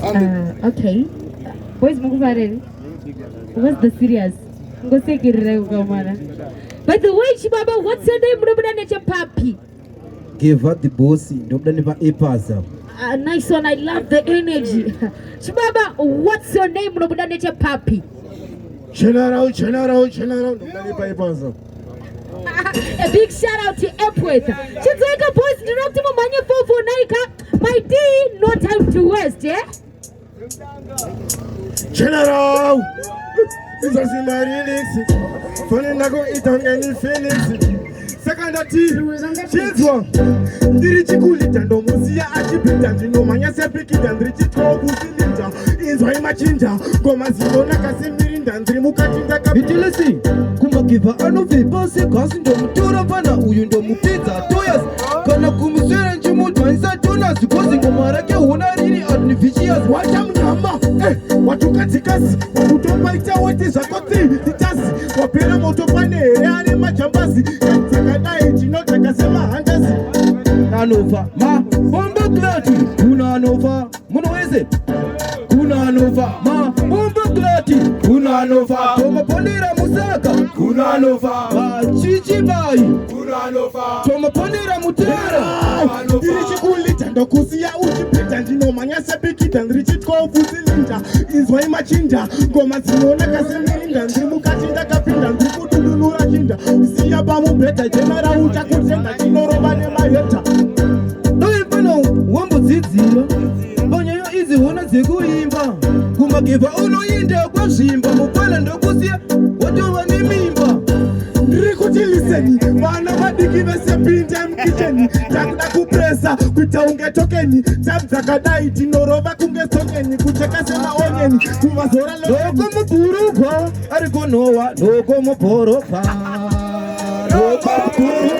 Okay. Boys, what's the serious? By the way, Chibaba, what's your name? Papi. Give her the bossy. Don't never Ep9. Nice one. I love the energy. Chibaba, what's your name? Papi. General. A big shout out to Ep9. Chiteka boys, direct to Manya for Naika. My D, no time to waste, yeah? General! This is my Radicks. Funny Nago Itangani Phoenix. Second at Chillspot. Lyrical and Musia Chipaz and Ngoma Sepiki and Richiko Businita. Is why my chinja. Gomazona Casimir and Trimukatinda. Vitilisi. Kumakiva Anovi Bosse Cousin Tura Pana Uyundo Mupita. 2 years. Kana Kumusera Chimuto and Satunas causing Omarake Unari and Vicious. What am Ngoma? What you can take us? Who don't bite out what is a cotton? The task. What Pena Motopane, Reani Machambasi. Kunanova, ma, bomba glati. Kunanova, monoese. Kunanova, ma, bomba glati. Kunanova, toma ponera musaka. Kunanova, ma, Chichy bai. Kunanova, toma ponera mutara. Lyrical and Okusia Uchipaz and Ngoma Sepiki and Richiko Businita. Is why my chinja. Gomazona Casimir and Trimukatinda Kapinda and Trimutu Rajinda. See a bamu better general Uchakuta Chinorobane Mayeta. Wambo zizima Bonya yo izi hona zikuimba Kumakiva uno yinde kwa shimba Mupala ndokusia Wajowa ni mimba Rikujiliseni Wana madikive sepinja mkicheni Takda kupresa Kuitaunge tokeni Tabza kadai Tinorova kunge tokeni Kucheka sema onyeni Kumazora lokeni Loko mpurupa Ariko noa Loko mporopa Loko mpurupa